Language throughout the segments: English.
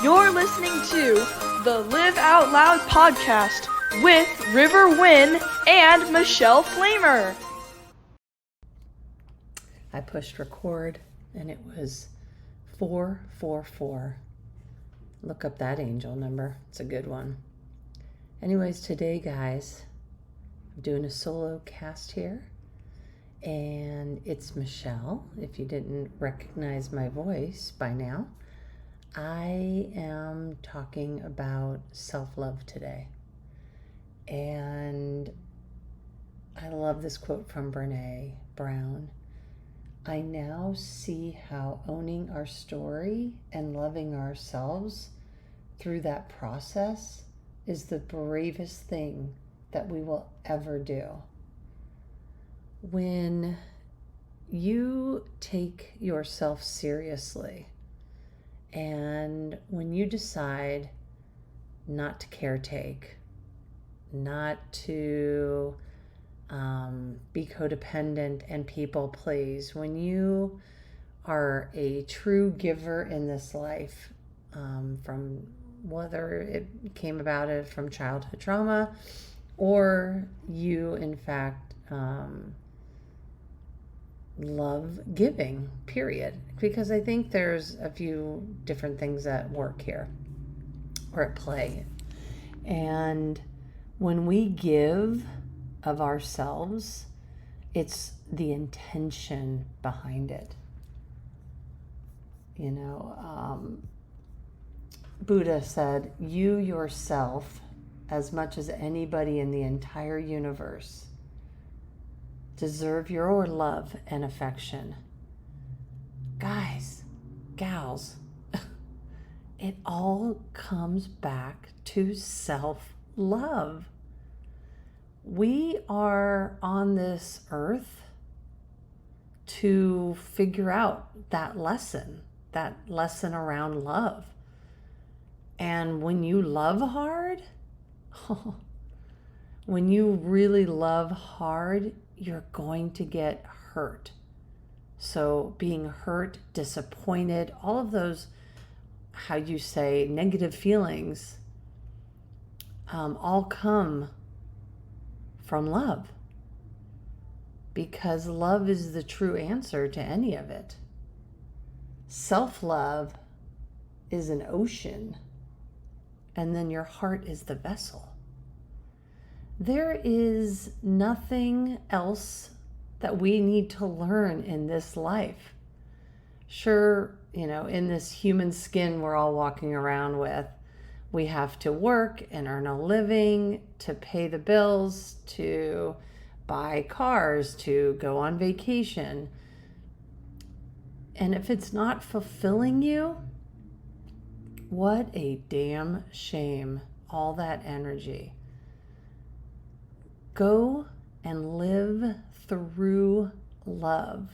You're listening to the Live Out Loud podcast with River Wynn and Michelle Flamer. I pushed record and it was 444. Look up that angel number. It's a good one. Anyways, today, guys, I'm doing a solo cast here. And it's Michelle. If you didn't recognize my voice by now, I am talking about self-love today. And I love this quote from Brené Brown. I now see how owning our story and loving ourselves through that process is the bravest thing that we will ever do. When you take yourself seriously and when you decide not to caretake, not to be codependent and people please, when you are a true giver in this life, from whether it came about it from childhood trauma or you in fact love giving, period. Because I think there's a few different things at work here or at play. And when we give of ourselves, it's the intention behind it. You know, Buddha said, you yourself, as much as anybody in the entire universe, deserve your love and affection. Guys, gals, it all comes back to self-love. We are on this earth to figure out that lesson around love. And when you love hard, when you really love hard, you're going to get hurt. So being hurt, disappointed, all of those, how you say, negative feelings, all come from love. Because love is the true answer to any of it. Self-love is an ocean, and then your heart is the vessel. There is nothing else that we need to learn in this life. Sure, you know, in this human skin we're all walking around with, we have to work and earn a living to pay the bills, to buy cars, to go on vacation. And if it's not fulfilling you, what a damn shame, all that energy. Go and live through love.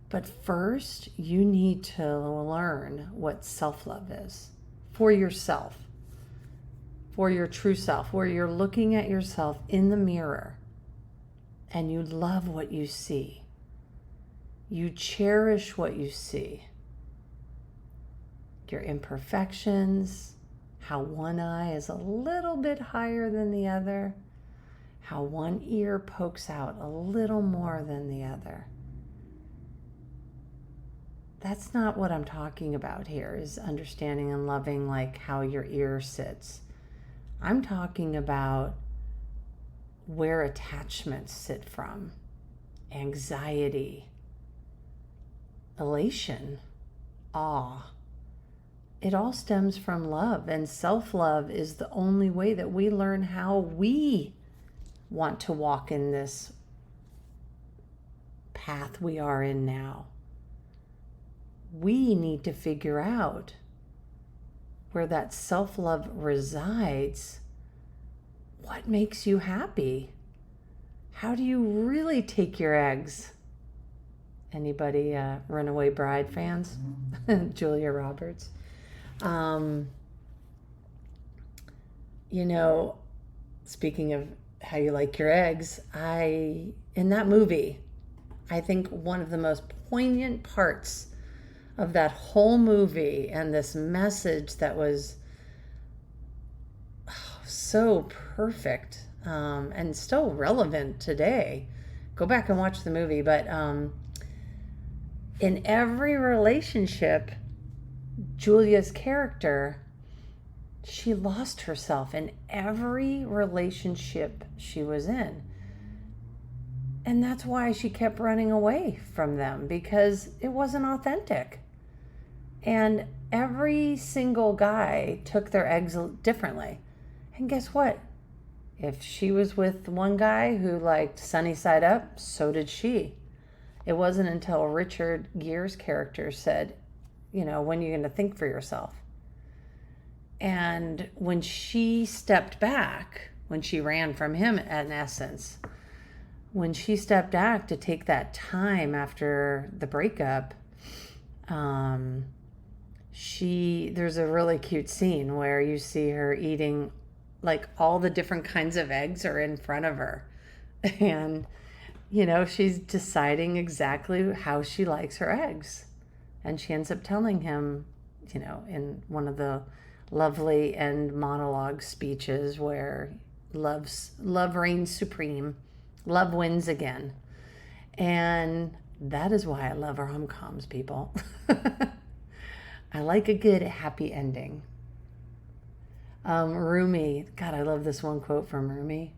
But first, you need to learn what self-love is for yourself, for your true self, where you're looking at yourself in the mirror and you love what you see. You cherish what you see. Your imperfections, how one eye is a little bit higher than the other, how one ear pokes out a little more than the other. That's not what I'm talking about here, is understanding and loving like how your ear sits. I'm talking about where attachments sit from, anxiety, elation, awe. It all stems from love, and self-love is the only way that we learn how we want to walk in this path we are in now. We need to figure out where that self-love resides. What makes you happy? How do you really take your eggs? Anybody Runaway Bride fans? Julia Roberts. You know, speaking of how you like your eggs, in that movie, I think one of the most poignant parts of that whole movie and this message that was so perfect, and still relevant today. Go back and watch the movie. But in every relationship, Julia's character, she lost herself in every relationship she was in. And that's why she kept running away from them, because it wasn't authentic. And every single guy took their eggs differently. And guess what? If she was with one guy who liked Sunny Side Up, so did she. It wasn't until Richard Gere's character said, when are you going to think for yourself? And when she stepped back, when she ran from him, in essence, when she stepped back to take that time after the breakup, there's a really cute scene where you see her eating, like, all the different kinds of eggs are in front of her. And, she's deciding exactly how she likes her eggs. And she ends up telling him, in one of the lovely end monologue speeches where love reigns supreme, love wins again. And that is why I love rom-coms, people. I like a good happy ending. Rumi, God, I love this one quote from Rumi.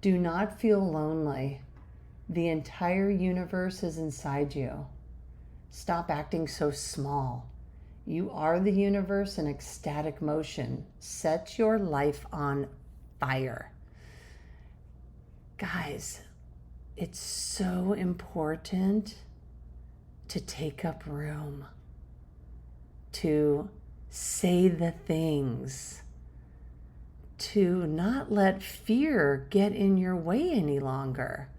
Do not feel lonely. The entire universe is inside you. Stop acting so small. You are the universe in ecstatic motion. Set your life on fire. Guys, it's so important to take up room, to say the things, to not let fear get in your way any longer.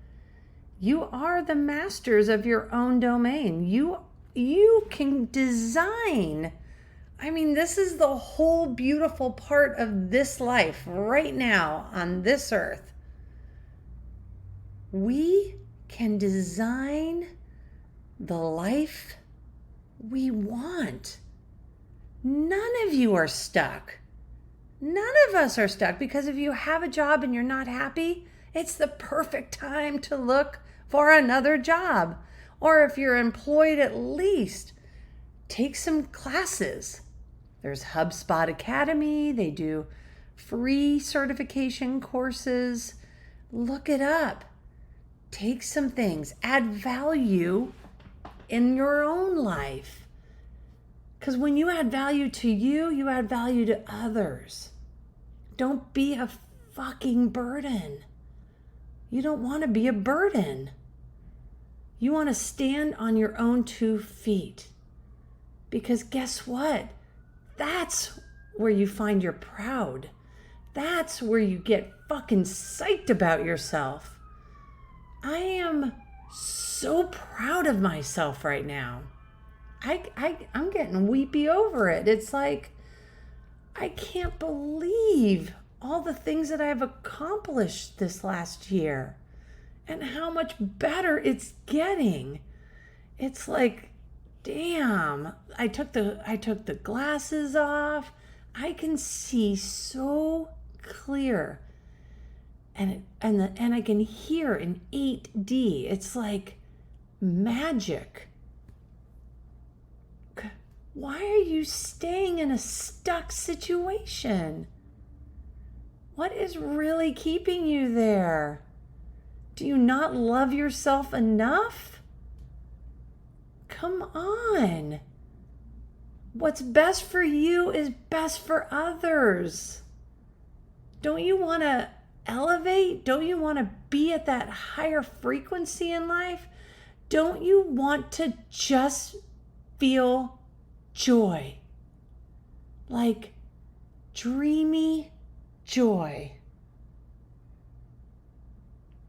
You are the masters of your own domain. You can design. I mean, this is the whole beautiful part of this life right now on this earth. We can design the life we want. None of you are stuck. None of us are stuck, because if you have a job and you're not happy, it's the perfect time to look for another job. Or if you're employed, at least take some classes. There's HubSpot Academy. They do free certification courses. Look it up. Take some things. Add value in your own life. Because when you add value to you, you add value to others. Don't be a fucking burden. You don't want to be a burden. You want to stand on your own 2 feet. Because guess what? That's where you find you're proud. That's where you get fucking psyched about yourself. I am so proud of myself right now. I'm getting weepy over it. It's like, I can't believe all the things that I've accomplished this last year and how much better it's getting. It's like, damn, I took the glasses off. I can see so clear. And I can hear in 8D. It's like magic. Why are you staying in a stuck situation? What is really keeping you there? Do you not love yourself enough? Come on. What's best for you is best for others. Don't you want to elevate? Don't you want to be at that higher frequency in life? Don't you want to just feel joy? Like dreamy joy.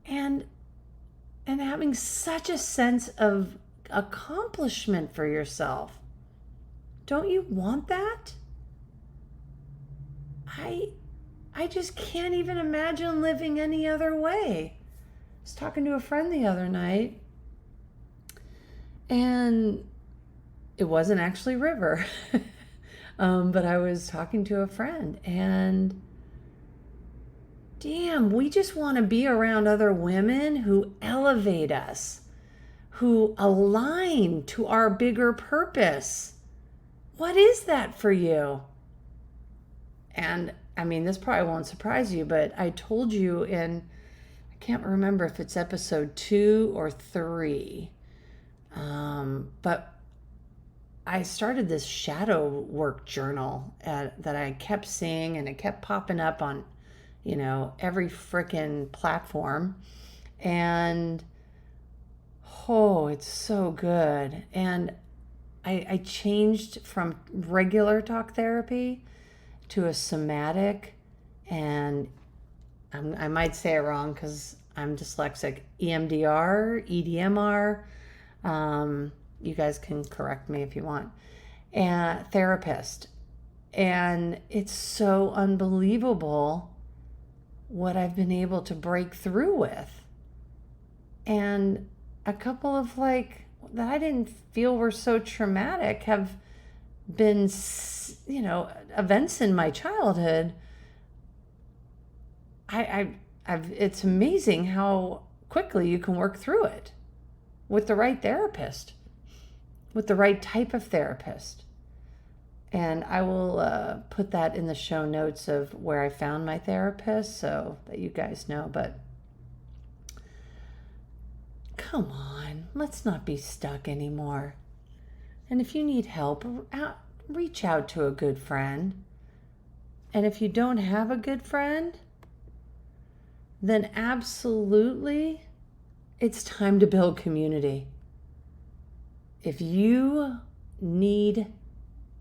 And having such a sense of accomplishment for yourself. Don't you want that? I just can't even imagine living any other way. I was talking to a friend the other night, and it wasn't actually River, but I was talking to a friend, and damn, we just want to be around other women who elevate us, who align to our bigger purpose. What is that for you? And I mean, this probably won't surprise you, but I told you in, I can't remember if it's episode 2 or 3, but I started this shadow work journal that I kept seeing, and it kept popping up on, every frickin' platform. And oh, it's so good. And I changed from regular talk therapy to a somatic, and I might say it wrong because I'm dyslexic, EMDR, EDMR. You guys can correct me if you want. And therapist. And it's so unbelievable what I've been able to break through with. And a couple of that I didn't feel were so traumatic have been, events in my childhood. It's amazing how quickly you can work through it with the right therapist, with the right type of therapist. And I will put that in the show notes of where I found my therapist so that you guys know. But come on, let's not be stuck anymore. And if you need help, reach out to a good friend. And if you don't have a good friend, then absolutely it's time to build community. If you need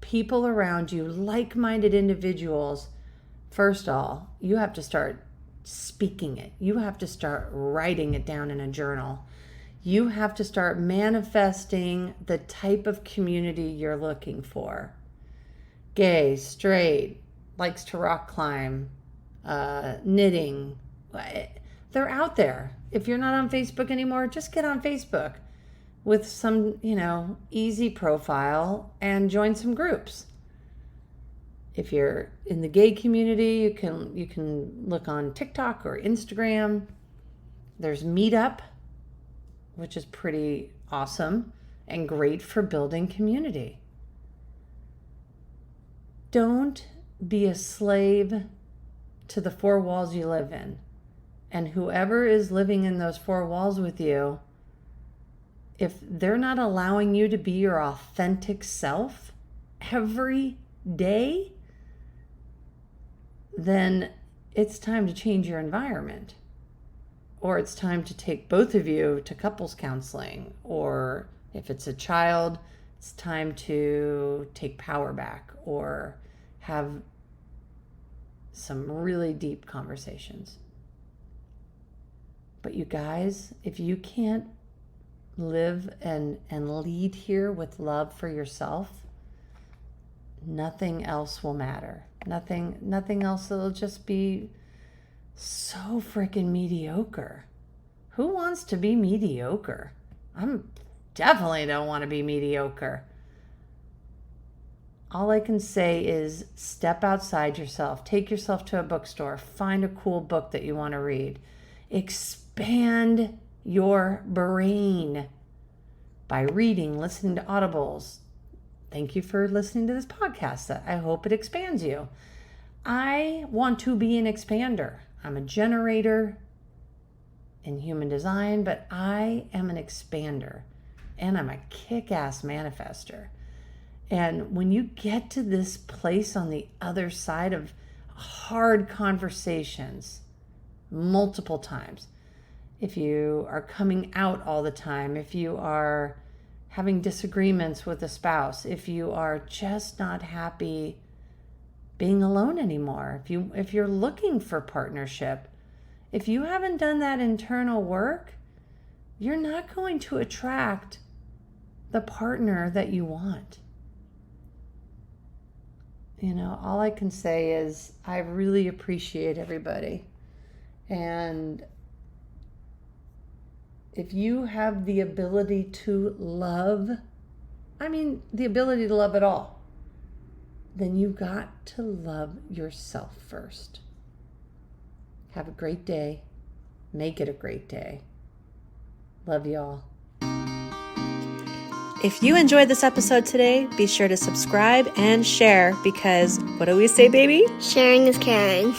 people around you, like-minded individuals, first of all, you have to start speaking it. You have to start writing it down in a journal. You have to start manifesting the type of community you're looking for. Gay, straight, likes to rock climb, knitting. They're out there. If you're not on Facebook anymore, just get on Facebook with some, easy profile and join some groups. If you're in the gay community, you can look on TikTok or Instagram. There's Meetup, which is pretty awesome and great for building community. Don't be a slave to the 4 walls you live in. And whoever is living in those 4 walls with you, if they're not allowing you to be your authentic self every day, then it's time to change your environment. Or it's time to take both of you to couples counseling. Or if it's a child, it's time to take power back or have some really deep conversations. But you guys, if you can't live and lead here with love for yourself, nothing else will matter. Nothing else. It'll just be so freaking mediocre. Who wants to be mediocre? I'm definitely don't want to be mediocre. All I can say is step outside yourself. Take yourself to a bookstore. Find a cool book that you want to read. Expand your brain by reading, listening to audibles. Thank you for listening to this podcast. I hope it expands you. I want to be an expander. I'm a generator in human design, but I am an expander, and I'm a kick-ass manifester. And when you get to this place on the other side of hard conversations multiple times, if you are coming out all the time, if you are having disagreements with a spouse, if you are just not happy being alone anymore, if you're looking for partnership, if you haven't done that internal work, you're not going to attract the partner that you want. All I can say is I really appreciate everybody. And if you have the ability to love I mean the ability to love at all, then you've got to love yourself first. Have a great day. Make it a great day. Love y'all. If you enjoyed this episode today, be sure to subscribe and share because what do we say, baby? Sharing is caring.